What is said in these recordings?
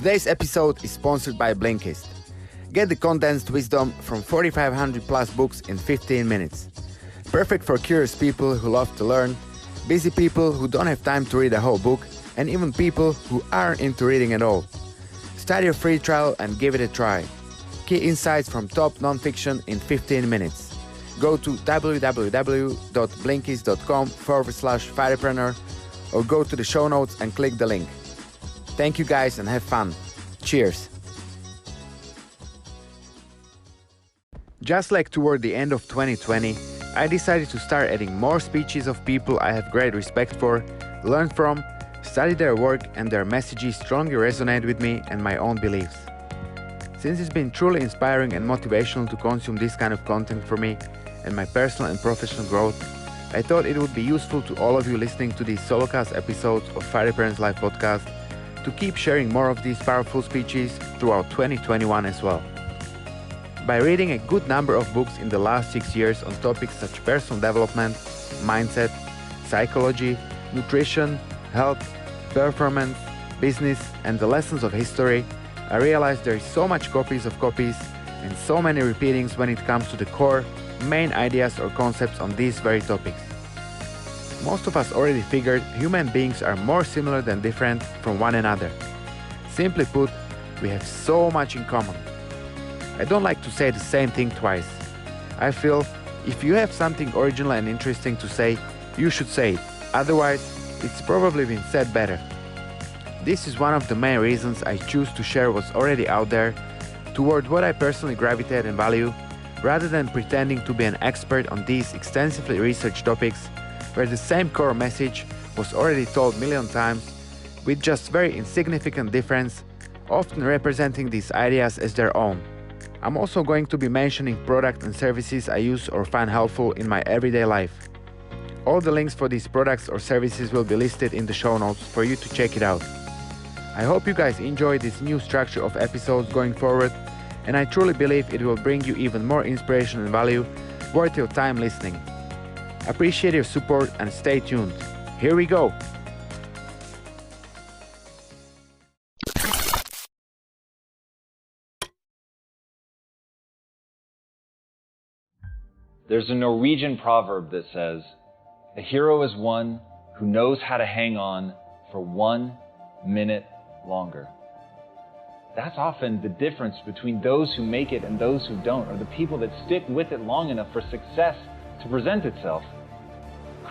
Today's episode is sponsored by Blinkist. Get the condensed wisdom from 4,500 plus books in 15 minutes. Perfect for curious people who love to learn, busy people who don't have time to read a whole book, and even people who aren't into reading at all. Start your free trial and give it a try. Key insights from top nonfiction in 15 minutes. Go to www.blinkist.com/Fighterpreneur or go to the show notes and click the link. Thank you guys and have fun. Cheers. Just like toward the end of 2020, I decided to start adding more speeches of people I have great respect for, learn from, study their work, and their messages strongly resonate with me and my own beliefs. Since it's been truly inspiring and motivational to consume this kind of content for me and my personal and professional growth, I thought it would be useful to all of you listening to these solocast episodes of Fighterpreneur's Life podcast to keep sharing more of these powerful speeches throughout 2021 as well. By reading a good number of books in the last 6 years on topics such as personal development, mindset, psychology, nutrition, health, performance, business, and the lessons of history, I realized there is so much copies of copies and so many repeatings when it comes to the core, main ideas or concepts on these very topics. Most of us already figured human beings are more similar than different from one another. Simply put, we have so much in common. I don't like to say the same thing twice. I feel if you have something original and interesting to say, you should say it. Otherwise, it's probably been said better. This is one of the main reasons I choose to share what's already out there toward what I personally gravitate and value, rather than pretending to be an expert on these extensively researched topics where the same core message was already told a million times with just very insignificant difference, often representing these ideas as their own. I'm also going to be mentioning products and services I use or find helpful in my everyday life. All the links for these products or services will be listed in the show notes for you to check it out. I hope you guys enjoy this new structure of episodes going forward, and I truly believe it will bring you even more inspiration and value worth your time listening. Appreciate your support and stay tuned. Here we go! There's a Norwegian proverb that says, "A hero is one who knows how to hang on for 1 minute longer." That's often the difference between those who make it and those who don't, or the people that stick with it long enough for success to present itself.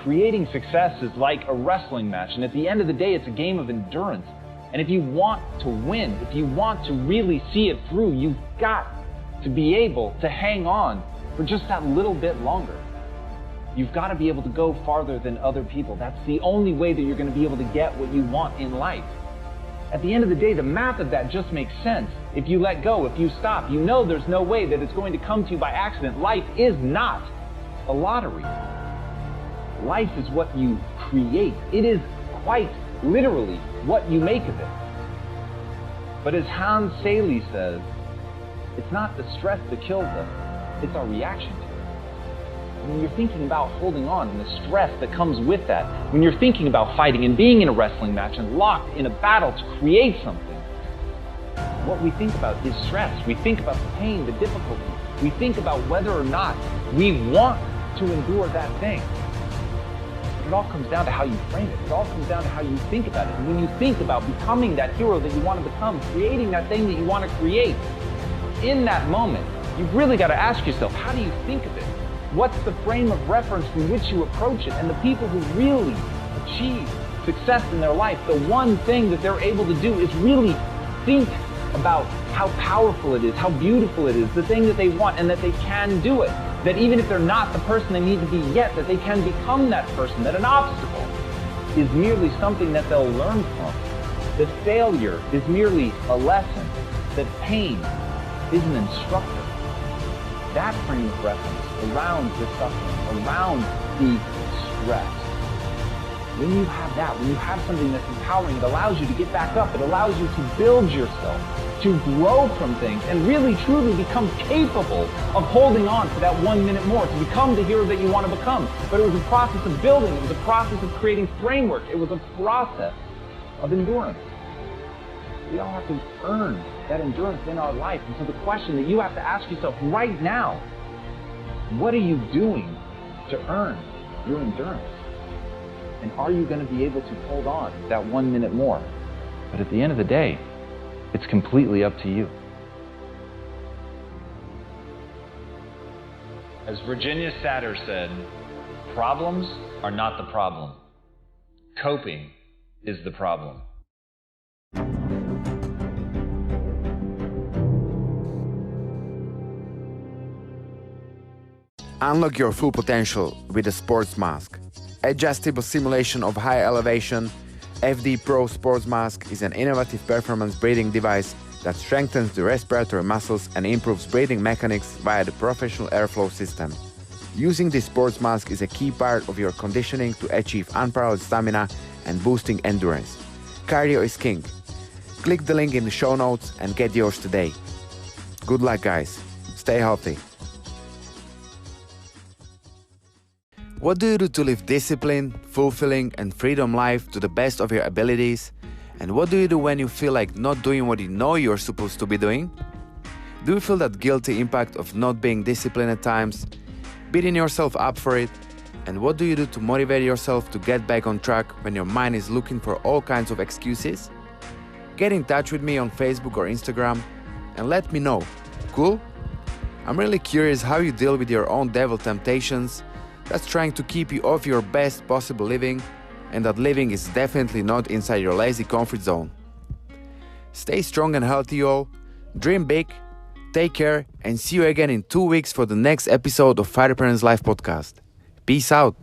Creating success is like a wrestling match, and at the end of the day, it's a game of endurance. And if you want to win, if you want to really see it through, you've got to be able to hang on for just that little bit longer. You've got to be able to go farther than other people. That's the only way that you're going to be able to get what you want in life. At the end of the day, the math of that just makes sense. If you let go, if you stop, you know there's no way that it's going to come to you by accident. Life is not a lottery. Life is what you create. It is quite literally what you make of it. But as Hans Selye says, it's not the stress that kills us, it's our reaction to it. When you're thinking about holding on and the stress that comes with that, when you're thinking about fighting and being in a wrestling match and locked in a battle to create something, what we think about is stress. We think about the pain, the difficulty. We think about whether or not we want to endure that thing. It all comes down to how you frame it. It all comes down to how you think about it. And when you think about becoming that hero that you want to become, creating that thing that you want to create, in that moment, you've really got to ask yourself, how do you think of it? What's the frame of reference from which you approach it? And the people who really achieve success in their life, the one thing that they're able to do is really think about how powerful it is, how beautiful it is, the thing that they want, and that they can do it. That even if they're not the person they need to be yet, that they can become that person, that an obstacle is merely something that they'll learn from. That failure is merely a lesson. That pain is an instructor. That frame of reference around the suffering, around the stress. When you have that, when you have something that's empowering, it allows you to get back up. It allows you to build yourself, to grow from things, and really truly become capable of holding on for that 1 minute more, to become the hero that you want to become. But it was a process of building. It was a process of creating framework. It was a process of endurance. We all have to earn that endurance in our life. And so the question that you have to ask yourself right now, what are you doing to earn your endurance? And are you going to be able to hold on that 1 minute more? But at the end of the day, it's completely up to you. As Virginia Satir said, problems are not the problem. Coping is the problem. Unlock your full potential with a sports mask. Adjustable simulation of high elevation, FD Pro Sports Mask is an innovative performance breathing device that strengthens the respiratory muscles and improves breathing mechanics via the professional airflow system. Using this sports mask is a key part of your conditioning to achieve unparalleled stamina and boosting endurance. Cardio is king. Click the link in the show notes and get yours today. Good luck, guys. Stay healthy. What do you do to live disciplined, fulfilling, and freedom life to the best of your abilities? And what do you do when you feel like not doing what you know you're supposed to be doing? Do you feel that guilty impact of not being disciplined at times, beating yourself up for it? And what do you do to motivate yourself to get back on track when your mind is looking for all kinds of excuses? Get in touch with me on Facebook or Instagram and let me know. Cool? I'm really curious how you deal with your own devil temptations that's trying to keep you off your best possible living, and that living is definitely not inside your lazy comfort zone. Stay strong and healthy, y'all. Dream big, take care, and see you again in 2 weeks for the next episode of Fighterpreneur's Life Podcast. Peace out.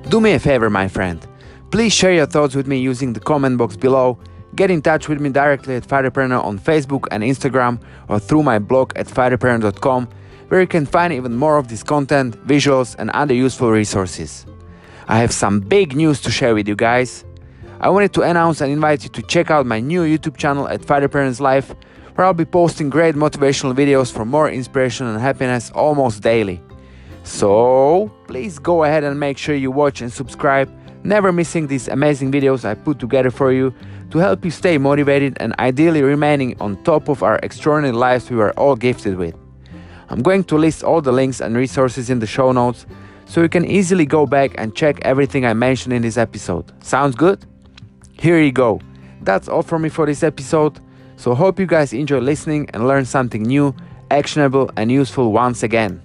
Do me a favor, my friend. Please share your thoughts with me using the comment box below. Get in touch with me directly at Fighterpreneur on Facebook and Instagram, or through my blog at fighterpreneur.com, where you can find even more of this content, visuals, and other useful resources. I have some big news to share with you guys. I wanted to announce and invite you to check out my new YouTube channel at Fighterpreneur's Life, where I'll be posting great motivational videos for more inspiration and happiness almost daily. So please go ahead and make sure you watch and subscribe, never missing these amazing videos I put together for you to help you stay motivated and ideally remaining on top of our extraordinary lives we are all gifted with. I'm going to list all the links and resources in the show notes so you can easily go back and check everything I mentioned in this episode. Sounds good? Here you go. That's all from me for this episode. So hope you guys enjoy listening and learn something new, actionable and useful once again.